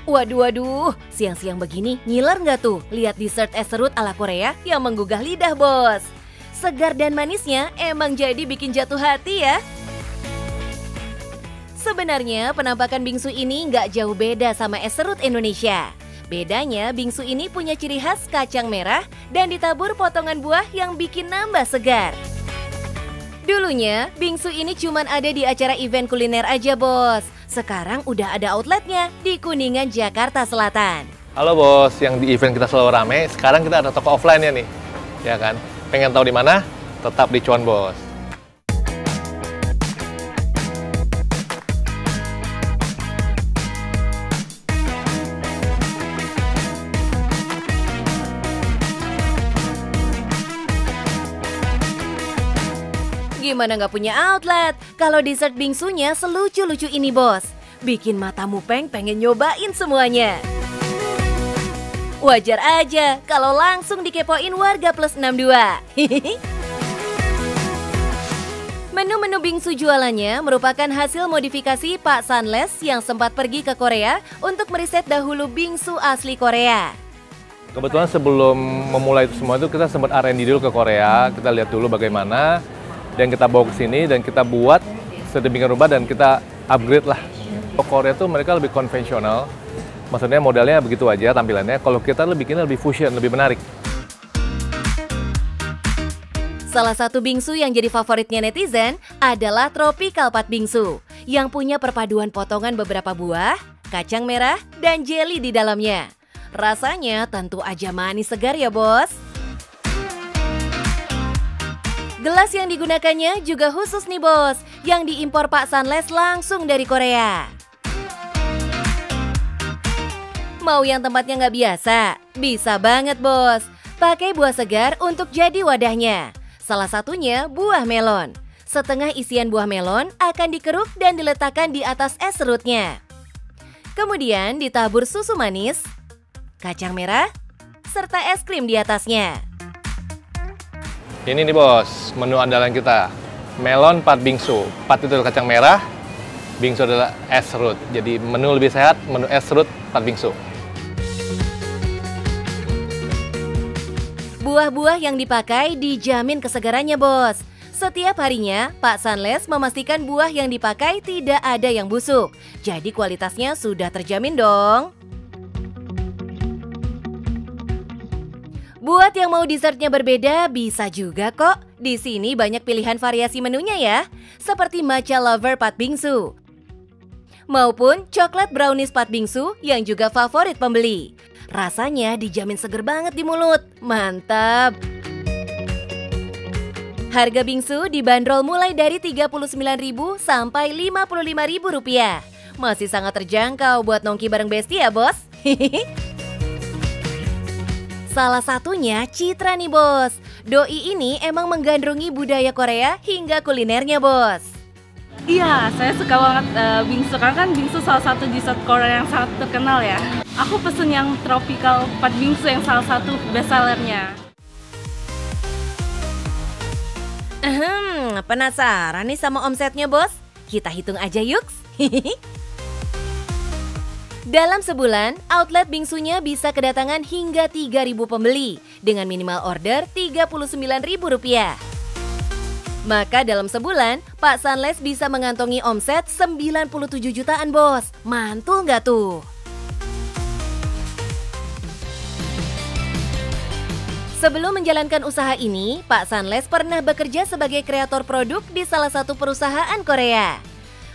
Waduh, waduh, siang-siang begini ngiler nggak tuh lihat dessert es serut ala Korea yang menggugah lidah, bos? Segar dan manisnya emang jadi bikin jatuh hati ya. Sebenarnya penampakan bingsu ini nggak jauh beda sama es serut Indonesia. Bedanya bingsu ini punya ciri khas kacang merah dan ditabur potongan buah yang bikin nambah segar. Dulunya, bingsu ini cuman ada di acara event kuliner aja, bos. Sekarang udah ada outletnya di Kuningan, Jakarta Selatan. Halo bos, yang di event kita selalu rame, sekarang kita ada toko offline-nya nih. Ya kan? Pengen tahu di mana? Tetap di Cuan, bos. Gimana nggak punya outlet? Kalau dessert bingsunya selucu-lucu ini, bos. Bikin matamu pengen nyobain semuanya. Wajar aja kalau langsung dikepoin warga plus 62. Menu-menu bingsu jualannya merupakan hasil modifikasi Pak Sanles yang sempat pergi ke Korea untuk meriset dahulu bingsu asli Korea. Kebetulan sebelum memulai itu semua itu kita sempat R&D dulu ke Korea. Kita lihat dulu bagaimana. Dan kita bawa ke sini dan kita buat sedemikian rupa dan kita upgrade lah. Kalau Korea tuh mereka lebih konvensional, maksudnya modelnya begitu aja tampilannya. Kalau kita bikinnya lebih fusion, lebih menarik. Salah satu bingsu yang jadi favoritnya netizen adalah Tropical Pat Bingsu yang punya perpaduan potongan beberapa buah, kacang merah, dan jelly di dalamnya. Rasanya tentu aja manis segar ya, bos. Gelas yang digunakannya juga khusus nih, bos, yang diimpor Pak Sanles langsung dari Korea. Mau yang tempatnya nggak biasa? Bisa banget, bos. Pakai buah segar untuk jadi wadahnya. Salah satunya buah melon. Setengah isian buah melon akan dikeruk dan diletakkan di atas es serutnya. Kemudian ditabur susu manis, kacang merah, serta es krim di atasnya. Ini nih bos, menu andalan kita. Melon pat bingsu. Pat itu kacang merah, bingsu adalah es serut. Jadi menu lebih sehat, menu es serut pat bingsu. Buah-buah yang dipakai dijamin kesegarannya, bos. Setiap harinya, Pak Sanles memastikan buah yang dipakai tidak ada yang busuk. Jadi kualitasnya sudah terjamin dong. Buat yang mau dessertnya berbeda, bisa juga kok. Di sini banyak pilihan variasi menunya ya, seperti matcha lover pat bingsu, maupun coklat brownies pat bingsu yang juga favorit pembeli. Rasanya dijamin seger banget di mulut, mantap. Harga bingsu dibanderol mulai dari Rp39.000 sampai Rp55.000. Masih sangat terjangkau buat nongki bareng Besti ya, bos. Salah satunya Citra nih, bos. Doi ini emang menggandrungi budaya Korea hingga kulinernya, bos. Iya, saya suka banget bingsu karena kan bingsu salah satu dessert Korea yang sangat terkenal ya. Aku pesen yang Tropical Pat Bingsu yang salah satu bestsellernya. Penasaran nih sama omsetnya, bos? Kita hitung aja yuk. Dalam sebulan, outlet bingsunya bisa kedatangan hingga 3.000 pembeli dengan minimal order Rp39.000. Maka dalam sebulan, Pak Sanles bisa mengantongi omset 97 jutaan, bos. Mantul nggak tuh? Sebelum menjalankan usaha ini, Pak Sanles pernah bekerja sebagai kreator produk di salah satu perusahaan Korea.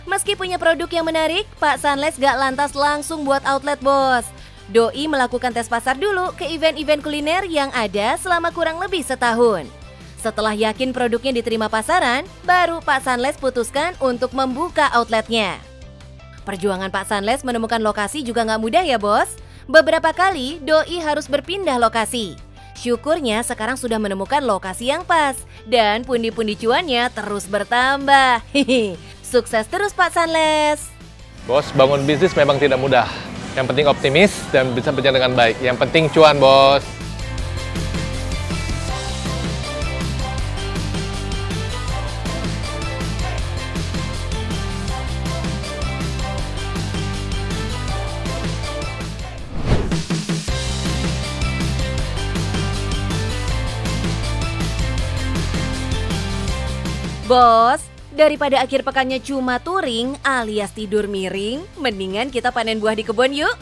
Meski punya produk yang menarik, Pak Sanles gak lantas langsung buat outlet, bos. Doi melakukan tes pasar dulu ke event-event kuliner yang ada selama kurang lebih setahun. Setelah yakin produknya diterima pasaran, baru Pak Sanles putuskan untuk membuka outletnya. Perjuangan Pak Sanles menemukan lokasi juga gak mudah ya, bos. Beberapa kali Doi harus berpindah lokasi. Syukurnya sekarang sudah menemukan lokasi yang pas dan pundi-pundi cuannya terus bertambah. Sukses terus Pak Sanles. Bos, bangun bisnis memang tidak mudah. Yang penting optimis dan bisa berjalan dengan baik. Yang penting cuan, bos. Bos, daripada akhir pekannya cuma touring alias tidur miring, mendingan kita panen buah di kebun yuk.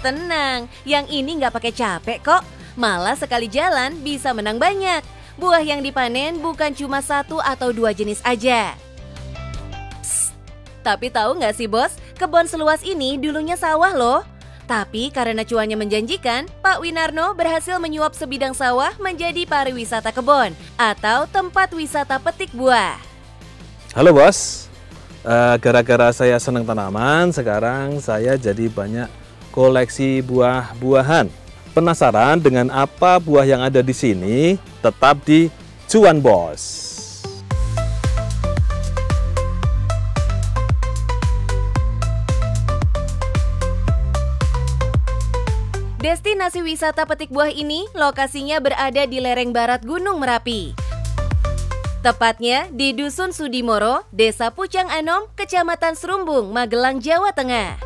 Tenang, yang ini nggak pakai capek kok. Malah sekali jalan bisa menang banyak. Buah yang dipanen bukan cuma 1 atau 2 jenis aja. Psst, tapi tahu nggak sih bos, kebun seluas ini dulunya sawah loh. Tapi karena cuannya menjanjikan, Pak Winarno berhasil menyuap sebidang sawah menjadi pariwisata kebun atau tempat wisata petik buah. Halo bos, gara-gara saya senang tanaman, sekarang saya jadi banyak koleksi buah-buahan. Penasaran dengan apa buah yang ada di sini? Tetap di Cuan Bos. Destinasi wisata petik buah ini lokasinya berada di lereng barat Gunung Merapi. Tepatnya di Dusun Sudimoro, Desa Pucang Anom, Kecamatan Serumbung, Magelang, Jawa Tengah.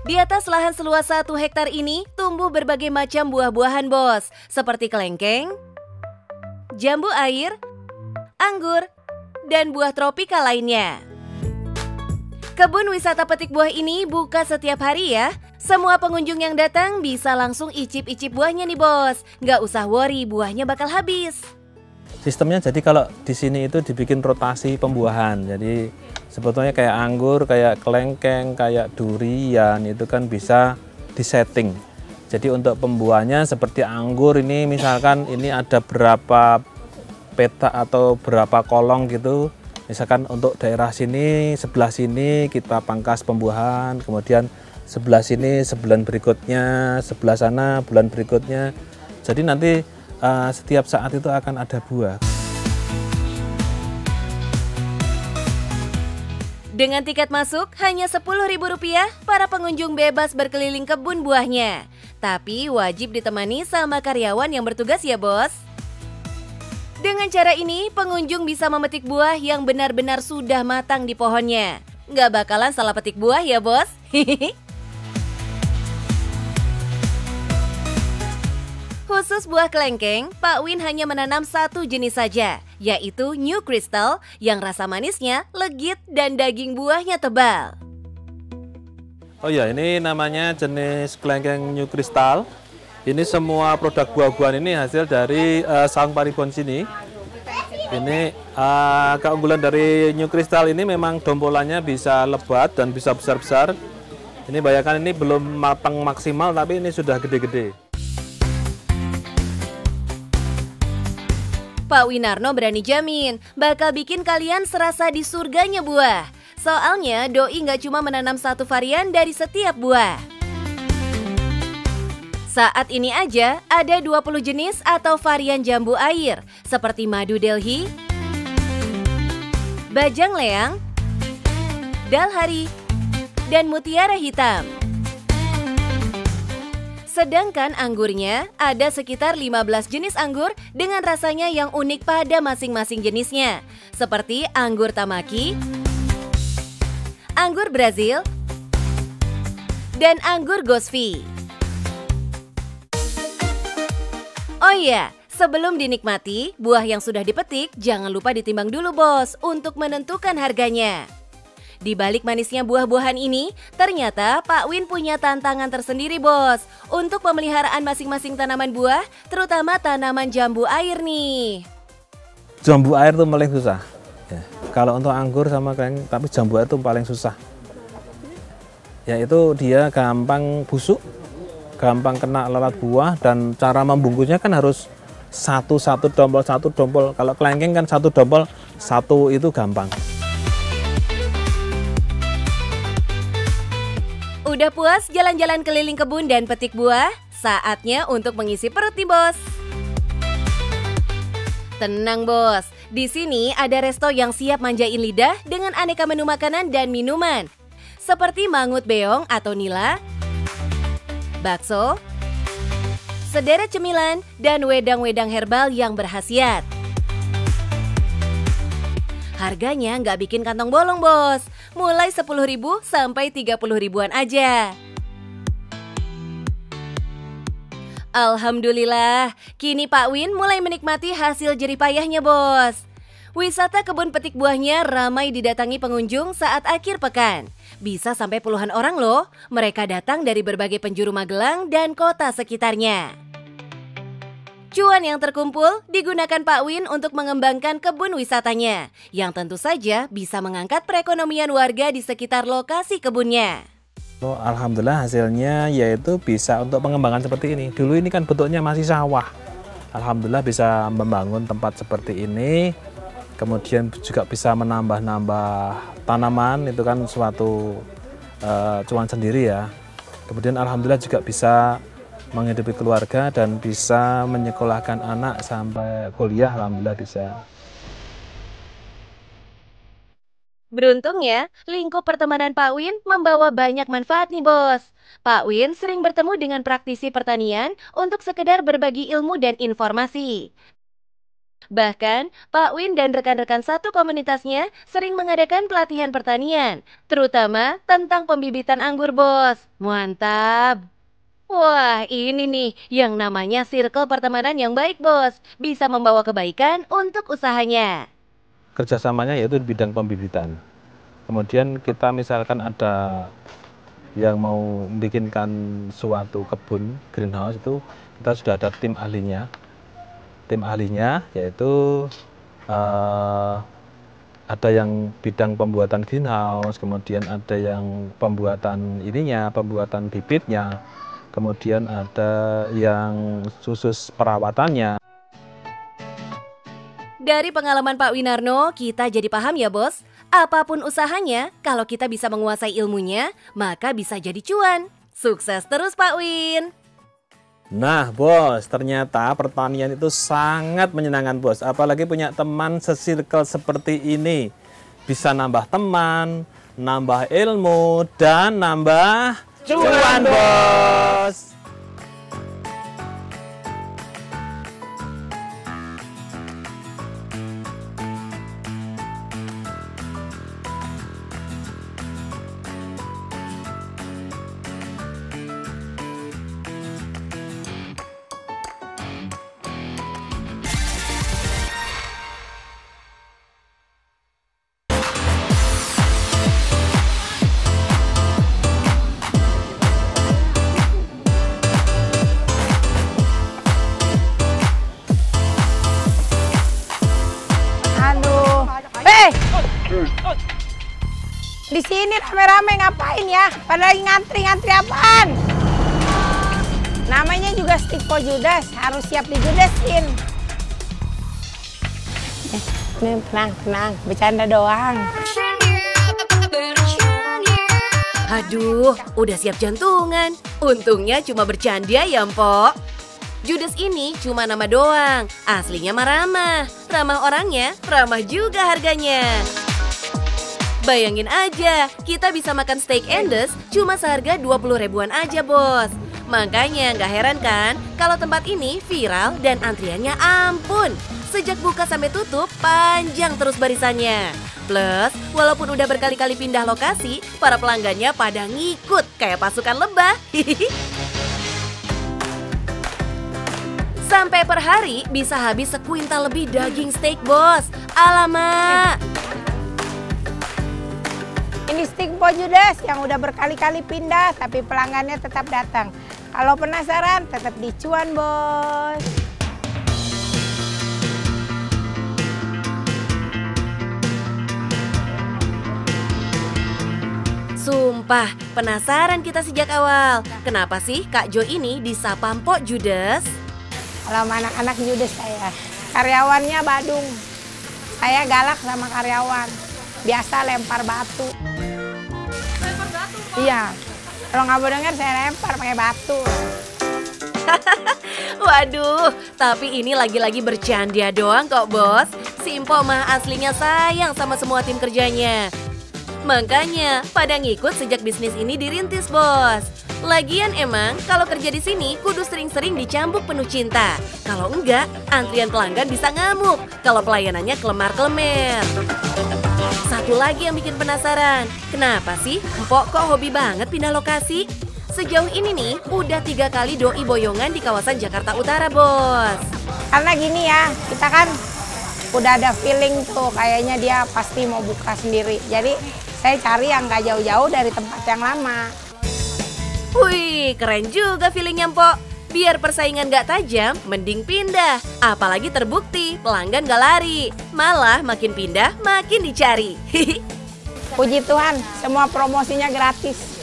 Di atas lahan seluas 1 hektar ini tumbuh berbagai macam buah-buahan bos, seperti kelengkeng, jambu air, anggur, dan buah tropika lainnya. Kebun wisata petik buah ini buka setiap hari ya. Semua pengunjung yang datang bisa langsung icip-icip buahnya nih bos. Nggak usah worry, buahnya bakal habis. Sistemnya jadi kalau di sini itu dibikin rotasi pembuahan. Jadi sebetulnya kayak anggur, kayak kelengkeng, kayak durian itu kan bisa disetting. Jadi untuk pembuahannya seperti anggur ini misalkan ini ada berapa petak atau berapa kolong gitu. Misalkan untuk daerah sini, sebelah sini kita pangkas pembuahan, kemudian sebelah sini sebulan berikutnya, sebelah sana bulan berikutnya. Jadi nanti setiap saat itu akan ada buah. Dengan tiket masuk hanya Rp10.000, para pengunjung bebas berkeliling kebun buahnya. Tapi wajib ditemani sama karyawan yang bertugas ya bos. Dengan cara ini, pengunjung bisa memetik buah yang benar-benar sudah matang di pohonnya. Nggak bakalan salah petik buah ya bos. Khusus buah kelengkeng, Pak Win hanya menanam 1 jenis saja, yaitu New Crystal yang rasa manisnya legit dan daging buahnya tebal. Oh ya, ini namanya jenis kelengkeng New Crystal. Ini semua produk buah-buahan ini hasil dari Saung Paribon sini. Ini keunggulan dari New Crystal ini memang dompolannya bisa lebat dan bisa besar-besar. Ini bayangkan ini belum matang maksimal tapi ini sudah gede-gede. Pak Winarno berani jamin bakal bikin kalian serasa di surganya buah. Soalnya doi nggak cuma menanam 1 varian dari setiap buah. Saat ini aja ada 20 jenis atau varian jambu air seperti madu Delhi, bajang leang, dalhari, dan mutiara hitam. Sedangkan anggurnya ada sekitar 15 jenis anggur dengan rasanya yang unik pada masing-masing jenisnya, seperti anggur Tamaki, anggur Brazil, dan anggur Gosvi. Oh iya, sebelum dinikmati, buah yang sudah dipetik jangan lupa ditimbang dulu bos untuk menentukan harganya. Di balik manisnya buah-buahan ini, ternyata Pak Win punya tantangan tersendiri bos untuk pemeliharaan masing-masing tanaman buah, terutama tanaman jambu air nih. Jambu air itu paling susah. Ya, kalau untuk anggur sama kelengkeng, tapi jambu air itu paling susah. Yaitu dia gampang busuk, gampang kena lalat buah, dan cara membungkusnya kan harus satu dompol. Kalau kelengkeng kan 1 dompol, 1 itu gampang. Udah puas jalan-jalan keliling kebun dan petik buah? Saatnya untuk mengisi perut nih bos. Tenang bos, di sini ada resto yang siap manjain lidah dengan aneka menu makanan dan minuman. Seperti mangut beong atau nila, bakso, sederet cemilan, dan wedang-wedang herbal yang berkhasiat. Harganya nggak bikin kantong bolong bos, mulai 10.000 sampai 30.000-an aja. Alhamdulillah, kini Pak Win mulai menikmati hasil jerih payahnya, Bos. Wisata kebun petik buahnya ramai didatangi pengunjung saat akhir pekan. Bisa sampai puluhan orang loh, mereka datang dari berbagai penjuru Magelang dan kota sekitarnya. Cuan yang terkumpul digunakan Pak Win untuk mengembangkan kebun wisatanya, yang tentu saja bisa mengangkat perekonomian warga di sekitar lokasi kebunnya. Alhamdulillah hasilnya yaitu bisa untuk pengembangan seperti ini. Dulu ini kan bentuknya masih sawah. Alhamdulillah bisa membangun tempat seperti ini. Kemudian juga bisa menambah-nambah tanaman, itu kan suatu cuan sendiri ya. Kemudian alhamdulillah juga bisa menghidupi keluarga dan bisa menyekolahkan anak sampai kuliah, alhamdulillah bisa. Beruntung ya, lingkup pertemanan Pak Win membawa banyak manfaat nih, Bos. Pak Win sering bertemu dengan praktisi pertanian untuk sekedar berbagi ilmu dan informasi. Bahkan, Pak Win dan rekan-rekan satu komunitasnya sering mengadakan pelatihan pertanian, terutama tentang pembibitan anggur, Bos. Mantap! Wah, ini nih yang namanya circle pertemanan yang baik, Bos. Bisa membawa kebaikan untuk usahanya. Kerjasamanya yaitu di bidang pembibitan. Kemudian kita misalkan ada yang mau bikinkan suatu kebun greenhouse, itu kita sudah ada tim ahlinya. Tim ahlinya yaitu ada yang bidang pembuatan greenhouse, kemudian ada yang pembuatan pembuatan bibitnya, kemudian ada yang khusus perawatannya. Dari pengalaman Pak Winarno, kita jadi paham ya, Bos. Apapun usahanya, kalau kita bisa menguasai ilmunya, maka bisa jadi cuan. Sukses terus, Pak Win! Nah, Bos, ternyata pertanian itu sangat menyenangkan, Bos. Apalagi punya teman sesirkel seperti ini. Bisa nambah teman, nambah ilmu, dan nambah cuan, Bos! Di sini rame-rame ngapain ya? Pada lagi ngantri-ngantri apaan? Namanya juga stick po judes, harus siap dijudesin. Tenang, bercanda doang. Aduh, udah siap jantungan. Untungnya cuma bercanda ya, Mpok. Judes ini cuma nama doang, aslinya mah ramah. Ramah orangnya, ramah juga harganya. Bayangin aja, kita bisa makan steak endes cuma seharga 20 ribuan aja, Bos. Makanya nggak heran kan kalau tempat ini viral dan antriannya ampun. Sejak buka sampai tutup, panjang terus barisannya. Plus, walaupun udah berkali-kali pindah lokasi, para pelanggannya pada ngikut kayak pasukan lebah. Sampai per hari bisa habis sekuintal lebih daging steak, Bos. Alamak! Ini stick po judes yang udah berkali-kali pindah, tapi pelanggannya tetap datang. Kalau penasaran, tetap di cuan, Bos. Sumpah, penasaran kita sejak awal. Kenapa sih Kak Jo ini disapa Mpok Judes? Kalau sama anak-anak judes saya, karyawannya badung. Saya galak sama karyawan. Biasa lempar batu. Lempar batu? Iya. Kalau nggak mau denger, saya lempar pakai batu. Waduh, tapi ini lagi-lagi bercanda doang kok, Bos. Si Mpok mah aslinya sayang sama semua tim kerjanya. Makanya pada ngikut sejak bisnis ini dirintis, Bos. Lagian emang kalau kerja di sini kudu sering-sering dicambuk penuh cinta. Kalau enggak, antrian pelanggan bisa ngamuk kalau pelayanannya kelemar-kelemer. Satu lagi yang bikin penasaran, kenapa sih Mpok kok hobi banget pindah lokasi? Sejauh ini nih, udah 3 kali doi boyongan di kawasan Jakarta Utara, Bos. Karena gini ya, kita kan udah ada feeling tuh, kayaknya dia pasti mau buka sendiri. Jadi saya cari yang gak jauh-jauh dari tempat yang lama. Wih, keren juga feelingnya, Mpok. Biar persaingan gak tajam, mending pindah. Apalagi terbukti, pelanggan gak lari. Malah makin pindah, makin dicari. Puji Tuhan, semua promosinya gratis.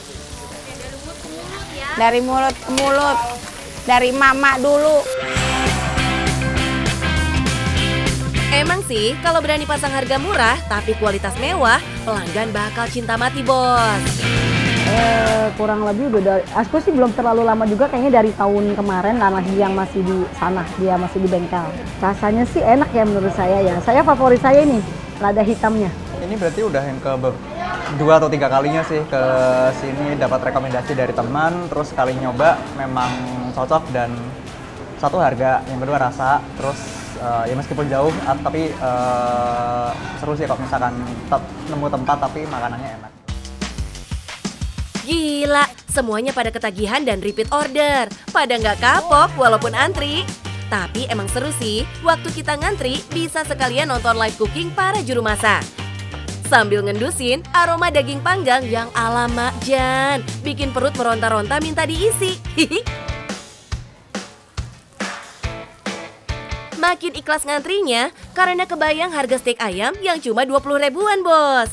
Dari mulut ke mulut, dari mama dulu. Emang sih, kalau berani pasang harga murah tapi kualitas mewah, pelanggan bakal cinta mati, Bos. Kurang lebih udah dari, aku sih belum terlalu lama juga, kayaknya dari tahun kemarin lah yang masih di sana, dia masih di bengkel. Rasanya sih enak ya menurut saya ya. Saya favorit saya ini, lada hitamnya. Ini berarti udah yang ke 2 atau 3 kalinya sih ke sini, dapat rekomendasi dari teman, terus sekali nyoba memang cocok dan satu harga, yang kedua rasa, terus ya meskipun jauh tapi seru sih kalau misalkan nemu tempat tapi makanannya enak. Gila, semuanya pada ketagihan dan repeat order. Pada nggak kapok walaupun antri. Tapi emang seru sih, waktu kita ngantri bisa sekalian nonton live cooking para juru masak. Sambil ngendusin aroma daging panggang yang ala Mak Jan, bikin perut meronta-ronta minta diisi. Makin ikhlas ngantrinya karena kebayang harga steak ayam yang cuma 20 ribuan, Bos.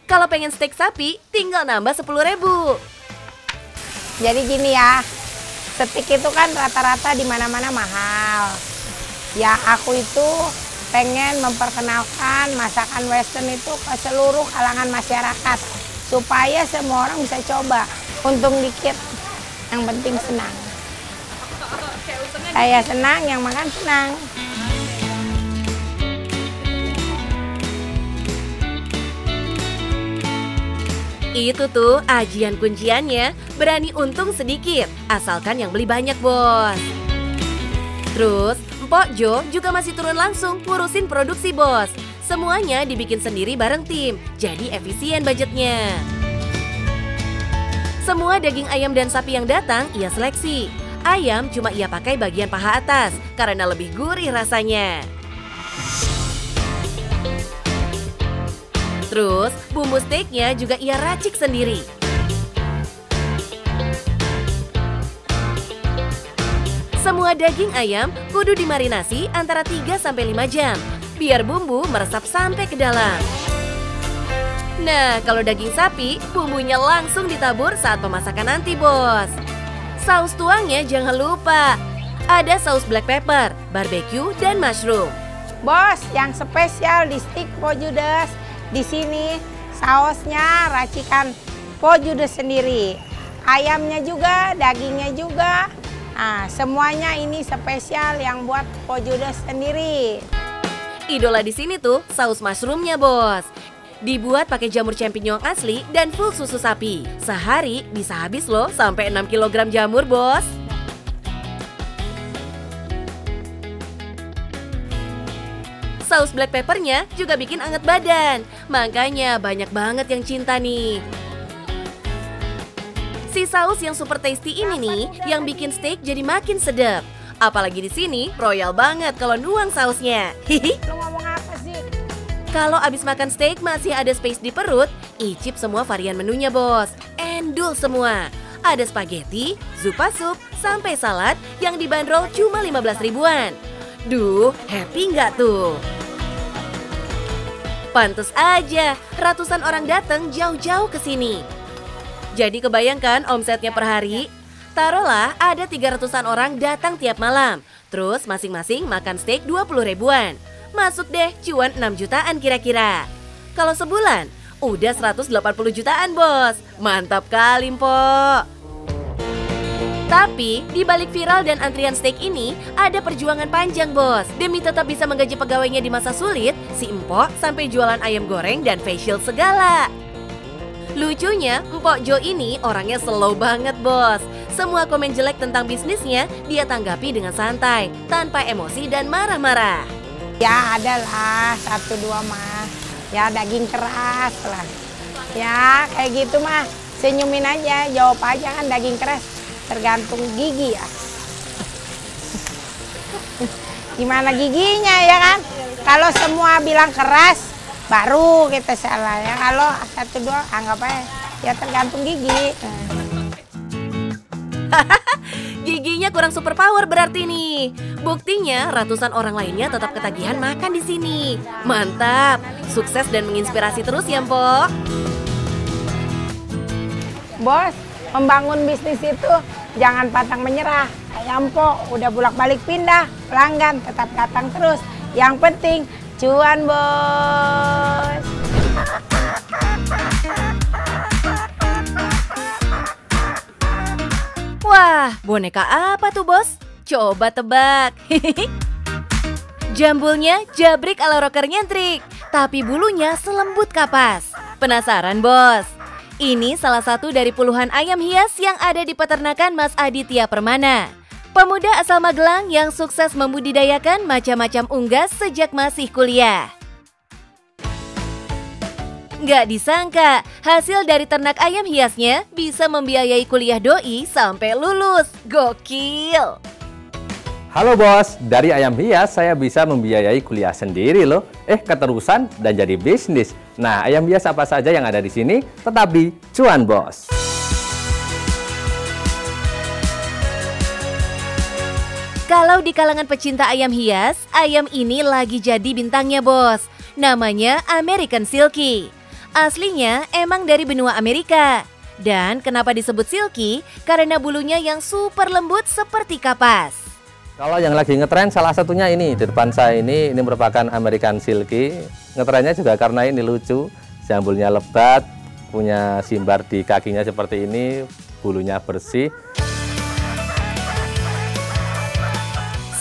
Kalau pengen steak sapi, tinggal nambah 10 ribu. Jadi gini ya, steak itu kan rata-rata di mana-mana mahal. Ya aku itu pengen memperkenalkan masakan western itu ke seluruh kalangan masyarakat. Supaya semua orang bisa coba. Untung dikit, yang penting senang. Saya senang, yang makan senang. Itu tuh ajian kunciannya, berani untung sedikit, asalkan yang beli banyak, Bos. Terus, Mpok Jo juga masih turun langsung ngurusin produksi, Bos. Semuanya dibikin sendiri bareng tim, jadi efisien budgetnya. Semua daging ayam dan sapi yang datang ia seleksi. Ayam cuma ia pakai bagian paha atas, karena lebih gurih rasanya. Terus, bumbu steaknya juga ia racik sendiri. Semua daging ayam kudu dimarinasi antara 3-5 jam, biar bumbu meresap sampai ke dalam. Nah, kalau daging sapi, bumbunya langsung ditabur saat pemasakan nanti, Bos. Saus tuangnya jangan lupa. Ada saus black pepper, barbecue, dan mushroom. Bos, yang spesial di steak Po Judes. Di sini sausnya racikan Po Judes sendiri. Ayamnya juga, dagingnya juga. Nah, semuanya ini spesial yang buat Po Judes sendiri. Idola di sini tuh saus mushroomnya, Bos. Dibuat pakai jamur champignon asli dan full susu sapi. Sehari bisa habis loh sampai 6 kg jamur, Bos. Saus black peppernya juga bikin anget badan. Makanya banyak banget yang cinta nih. Si saus yang super tasty ini nih yang bikin steak jadi makin sedap. Apalagi di sini royal banget kalau nuang sausnya. Hihi. Lo ngomong apa sih? Kalau abis makan steak masih ada space di perut, icip semua varian menunya, Bos. Endul semua. Ada spaghetti, zupa sup, sampai salad yang dibanderol cuma 15 ribuan. Duh, happy nggak tuh? Pantes aja, ratusan orang datang jauh-jauh ke sini. Jadi kebayangkan omsetnya per hari? Taruhlah ada 300-an orang datang tiap malam. Terus masing-masing makan steak 20 ribuan. Masuk deh cuan 6 jutaan kira-kira. Kalau sebulan, udah 180 jutaan, Bos. Mantap kali, Mpok. Tapi, di balik viral dan antrian steak ini, ada perjuangan panjang, Bos. Demi tetap bisa menggaji pegawainya di masa sulit, si Mpok sampai jualan ayam goreng dan facial segala. Lucunya, Mpok Jo ini orangnya slow banget, Bos. Semua komen jelek tentang bisnisnya, dia tanggapi dengan santai, tanpa emosi dan marah-marah. Ya adalah 1-2 mah. Ya daging keras lah. Ya kayak gitu mah. senyumin aja, jawab aja kan daging keras tergantung gigi ya. Gimana giginya ya kan? Kalau semua bilang keras, baru kita salah ya. Kalau satu dua anggap aja ya tergantung gigi. Giginya kurang superpower berarti nih. Buktinya ratusan orang lainnya tetap ketagihan makan di sini. Mantap, sukses dan menginspirasi terus ya, Mpok. Bos, membangun bisnis itu jangan pantang menyerah. Kayak Mpok udah bolak-balik pindah, pelanggan tetap datang terus. Yang penting cuan, Bos. Wah, boneka apa tuh, Bos? Coba tebak. Jambulnya jabrik ala rocker nyentrik, tapi bulunya selembut kapas. Penasaran, Bos? Ini salah satu dari puluhan ayam hias yang ada di peternakan Mas Aditya Permana. Pemuda asal Magelang yang sukses membudidayakan macam-macam unggas sejak masih kuliah. Nggak disangka, hasil dari ternak ayam hiasnya bisa membiayai kuliah doi sampai lulus. Gokil! Halo bos, dari ayam hias saya bisa membiayai kuliah sendiri loh. Keterusan dan jadi bisnis. Nah, ayam hias apa saja yang ada di sini? Tetapi cuan bos. Kalau di kalangan pecinta ayam hias, ayam ini lagi jadi bintangnya bos. Namanya American Silky. Aslinya emang dari benua Amerika. Dan kenapa disebut silky? Karena bulunya yang super lembut seperti kapas. Kalau yang lagi ngetren salah satunya ini di depan saya ini merupakan American Silky. Ngetrennya juga karena ini lucu, jambulnya lebat, punya simbar di kakinya seperti ini, bulunya bersih.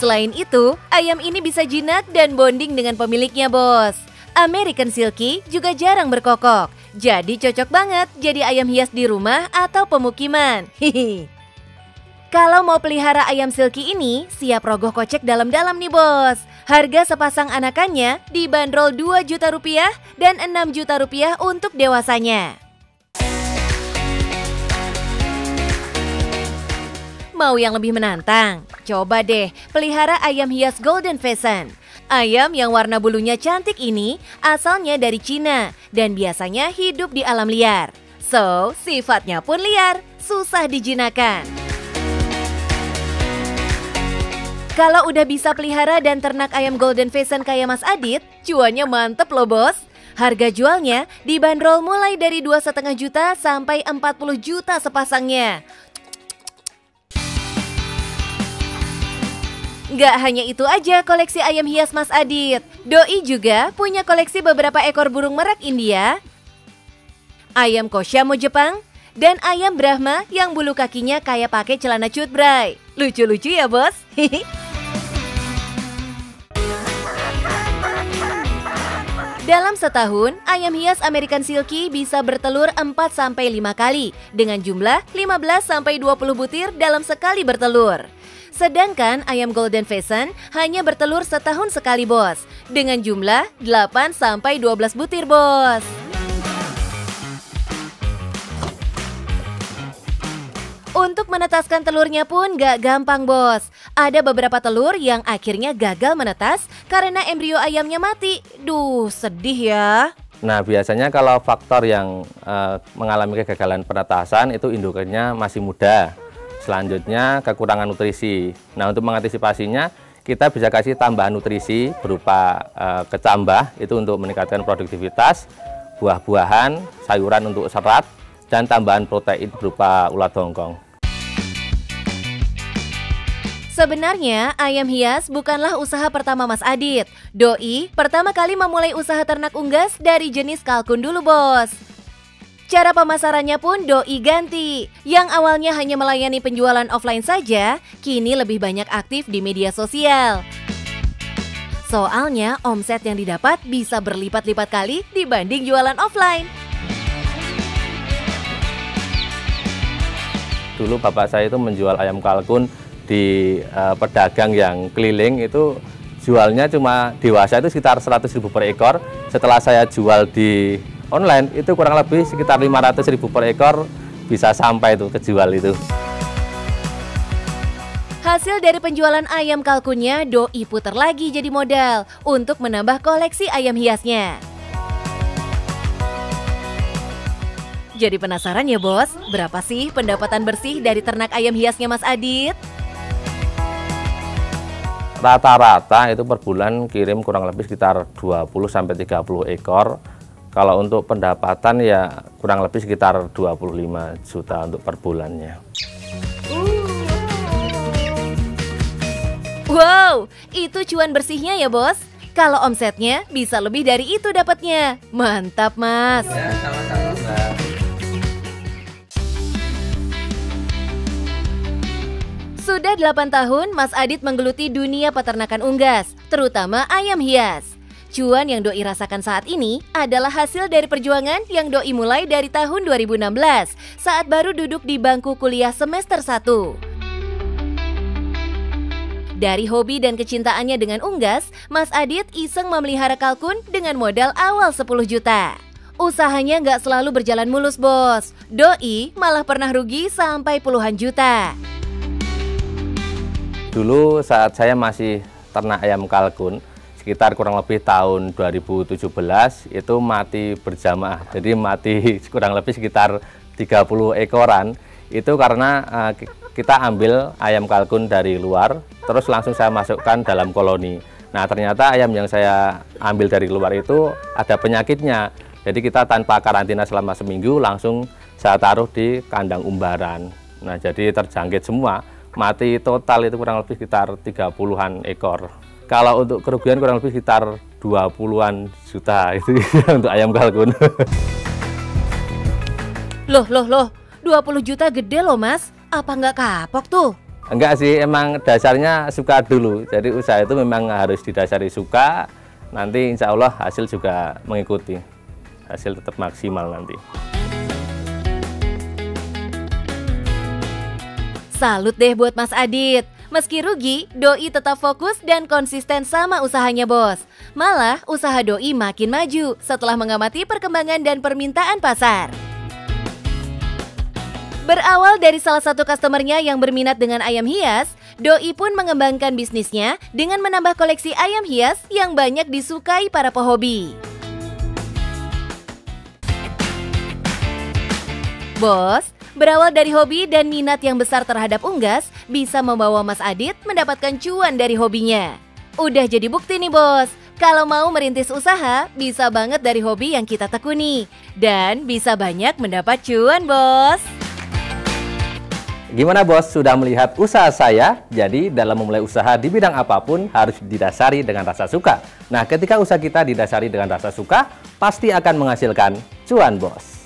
Selain itu, ayam ini bisa jinak dan bonding dengan pemiliknya bos. American Silky juga jarang berkokok, jadi cocok banget jadi ayam hias di rumah atau pemukiman. Hihi. Kalau mau pelihara ayam silky ini, siap rogoh kocek dalam-dalam nih bos. Harga sepasang anakannya dibanderol 2 juta rupiah dan 6 juta rupiah untuk dewasanya. Mau yang lebih menantang? Coba deh pelihara ayam hias Golden Pheasant. Ayam yang warna bulunya cantik ini asalnya dari Cina dan biasanya hidup di alam liar. So, sifatnya pun liar, susah dijinakan. Kalau udah bisa pelihara dan ternak ayam Golden Pheasant kayak Mas Adit, cuannya mantep loh bos. Harga jualnya dibanderol mulai dari 2,5 juta sampai 40 juta sepasangnya. Nggak hanya itu aja koleksi ayam hias Mas Adit. Doi juga punya koleksi beberapa ekor burung merak India, ayam Koshamo Jepang, dan ayam Brahma yang bulu kakinya kayak pakai celana cutbray. Lucu-lucu ya bos? Dalam setahun, ayam hias American Silky bisa bertelur 4-5 kali dengan jumlah 15-20 butir dalam sekali bertelur. Sedangkan ayam Golden Pheasant hanya bertelur setahun sekali bos, dengan jumlah 8-12 butir bos. Untuk menetaskan telurnya pun gak gampang bos. Ada beberapa telur yang akhirnya gagal menetas karena embrio ayamnya mati. Duh, sedih ya. Nah, biasanya kalau faktor yang mengalami kegagalan penetasan itu indukannya masih muda. Selanjutnya kekurangan nutrisi. Nah, untuk mengantisipasinya kita bisa kasih tambahan nutrisi berupa kecambah itu untuk meningkatkan produktivitas, buah-buahan, sayuran untuk serat, dan tambahan protein berupa ulat hongkong. Sebenarnya ayam hias bukanlah usaha pertama Mas Adit. Doi pertama kali memulai usaha ternak unggas dari jenis kalkun dulu bos. Cara pemasarannya pun doi ganti. Yang awalnya hanya melayani penjualan offline saja, kini lebih banyak aktif di media sosial. Soalnya omset yang didapat bisa berlipat-lipat kali dibanding jualan offline. Dulu bapak saya itu menjual ayam kalkun di pedagang yang keliling, itu jualnya cuma dewasa itu sekitar 100.000 per ekor. Setelah saya jual di online itu kurang lebih sekitar 500.000 per ekor bisa sampai itu kejual itu. Hasil dari penjualan ayam kalkunnya, Doi puter lagi jadi modal untuk menambah koleksi ayam hiasnya. Jadi penasaran ya bos, berapa sih pendapatan bersih dari ternak ayam hiasnya Mas Adit? Rata-rata itu per bulan kirim kurang lebih sekitar 20-30 ekor. Kalau untuk pendapatan ya kurang lebih sekitar 25 juta untuk per bulannya. Wow, itu cuan bersihnya ya bos. Kalau omsetnya bisa lebih dari itu dapatnya. Mantap mas. Ya, sama-sama Mbak. Sudah 8 tahun Mas Adit menggeluti dunia peternakan unggas, terutama ayam hias. Cuan yang Doi rasakan saat ini adalah hasil dari perjuangan yang Doi mulai dari tahun 2016 saat baru duduk di bangku kuliah semester 1. Dari hobi dan kecintaannya dengan unggas, Mas Adit iseng memelihara kalkun dengan modal awal 10 juta. Usahanya nggak selalu berjalan mulus bos, Doi malah pernah rugi sampai puluhan juta. Dulu saat saya masih ternak ayam kalkun, sekitar kurang lebih tahun 2017 itu mati berjamaah. Jadi mati kurang lebih sekitar 30 ekoran. Itu karena kita ambil ayam kalkun dari luar, terus langsung saya masukkan dalam koloni. Nah ternyata ayam yang saya ambil dari luar itu ada penyakitnya. Jadi kita tanpa karantina selama seminggu langsung saya taruh di kandang umbaran. Nah jadi terjangkit semua. Mati total itu kurang lebih sekitar 30-an ekor. Kalau untuk kerugian kurang lebih sekitar 20-an juta itu untuk ayam kalkun. Loh, 20 juta gede loh mas. Apa nggak kapok tuh? Enggak sih, emang dasarnya suka dulu. Jadi usaha itu memang harus didasari suka. Nanti insya Allah hasil juga mengikuti. Hasil tetap maksimal nanti. Salut deh buat Mas Adit. Meski rugi, Doi tetap fokus dan konsisten sama usahanya bos. Malah usaha Doi makin maju setelah mengamati perkembangan dan permintaan pasar. Berawal dari salah satu customernya yang berminat dengan ayam hias, Doi pun mengembangkan bisnisnya dengan menambah koleksi ayam hias yang banyak disukai para pehobi. Bos, berawal dari hobi dan minat yang besar terhadap unggas, bisa membawa Mas Adit mendapatkan cuan dari hobinya. Udah jadi bukti nih bos, kalau mau merintis usaha, bisa banget dari hobi yang kita tekuni. Dan bisa banyak mendapat cuan bos. Gimana bos, sudah melihat usaha saya? Jadi dalam memulai usaha di bidang apapun harus didasari dengan rasa suka. Nah ketika usaha kita didasari dengan rasa suka, pasti akan menghasilkan cuan bos.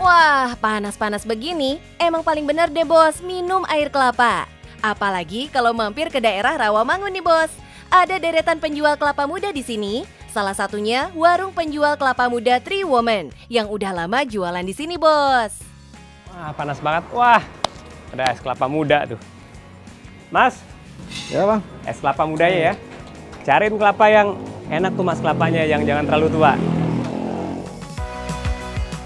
Wah, panas-panas begini, emang paling benar deh bos, minum air kelapa. Apalagi kalau mampir ke daerah Rawamangun nih bos. Ada deretan penjual kelapa muda di sini. Salah satunya warung penjual kelapa muda Three Women yang udah lama jualan di sini bos. Wah, panas banget. Wah, ada es kelapa muda tuh. Mas, ya bang, es kelapa mudanya ya. Cariin kelapa yang enak tuh mas, kelapanya yang jangan terlalu tua.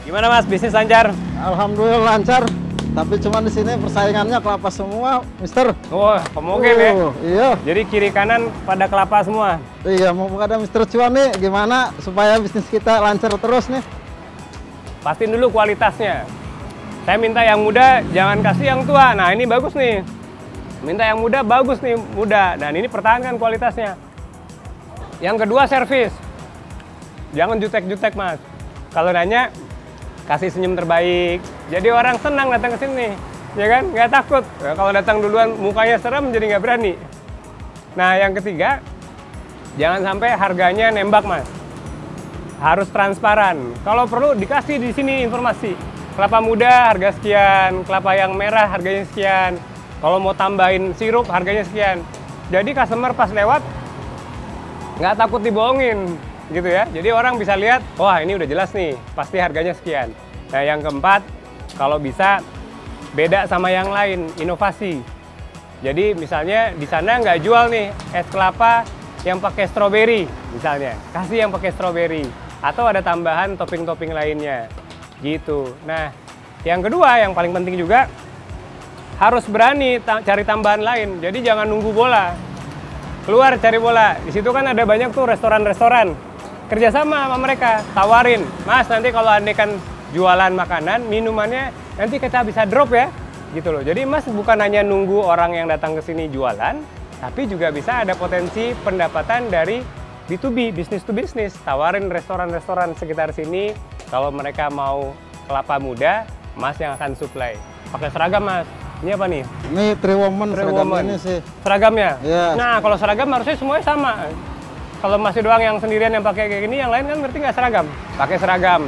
Gimana mas, bisnis lancar? Alhamdulillah lancar. Tapi cuma di sini persaingannya kelapa semua, Mister. Wah, pemogen ya? Iya. Jadi kiri kanan pada kelapa semua? Iya, mau ada Mister Cuan nih, gimana supaya bisnis kita lancar terus nih? Pastiin dulu kualitasnya. Saya minta yang muda, jangan kasih yang tua. Nah ini bagus nih. Minta yang muda, bagus nih, muda. Dan ini pertahankan kualitasnya. Yang kedua, servis. Jangan jutek-jutek mas. Kalau nanya, kasih senyum terbaik. Jadi orang senang datang ke sini, ya kan? Nggak takut. Ya, kalau datang duluan mukanya serem jadi nggak berani. Nah yang ketiga, jangan sampai harganya nembak mas. Harus transparan. Kalau perlu dikasih di sini informasi. Kelapa muda harga sekian, kelapa yang merah harganya sekian. Kalau mau tambahin sirup harganya sekian. Jadi customer pas lewat nggak takut dibohongin. Gitu ya, jadi orang bisa lihat, wah ini udah jelas nih, pasti harganya sekian. Nah yang keempat, kalau bisa beda sama yang lain, inovasi. Jadi misalnya di sana nggak jual nih es kelapa yang pakai stroberi misalnya, kasih yang pakai stroberi. Atau ada tambahan topping-topping lainnya, gitu. Nah, yang kedua yang paling penting juga, harus berani cari tambahan lain. Jadi jangan nunggu bola. Keluar cari bola. Di situ kan ada banyak tuh restoran-restoran. Kerjasama sama mereka, tawarin. Mas, nanti kalau Anda kan jualan makanan, minumannya nanti kita bisa drop ya. Gitu loh. Jadi Mas bukan hanya nunggu orang yang datang ke sini jualan, tapi juga bisa ada potensi pendapatan dari B2B, business to business. Tawarin restoran-restoran sekitar sini, kalau mereka mau kelapa muda, Mas yang akan supply. Pakai seragam, Mas. Ini apa nih? Ini Three Women seragam ini sih. Seragamnya? Iya. Nah, kalau seragam harusnya semuanya sama. Kalau masih doang yang sendirian yang pakai kayak gini, yang lain kan berarti nggak seragam. Pakai seragam.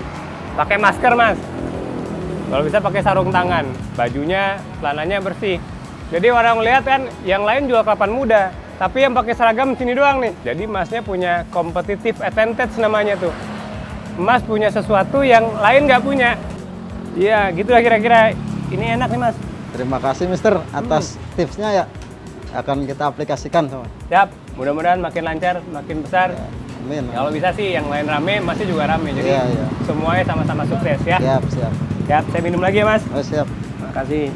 Pakai masker, Mas. Kalau bisa pakai sarung tangan. Bajunya, celananya bersih. Jadi orang lihat kan, yang lain jual kelapa muda. Tapi yang pakai seragam sini doang nih. Jadi Masnya punya competitive advantage namanya tuh. Mas punya sesuatu yang lain nggak punya. Iya, gitu lah kira-kira. Ini enak nih, Mas. Terima kasih Mister atas tipsnya ya. Akan kita aplikasikan sama. Siap, mudah-mudahan makin lancar, makin besar. Ya, amin. Kalau bisa sih yang lain rame, Masnya juga rame. Jadi semuanya sama-sama sukses ya. Siap, siap. Siap, saya minum lagi ya Mas. Oh, siap. Makasih.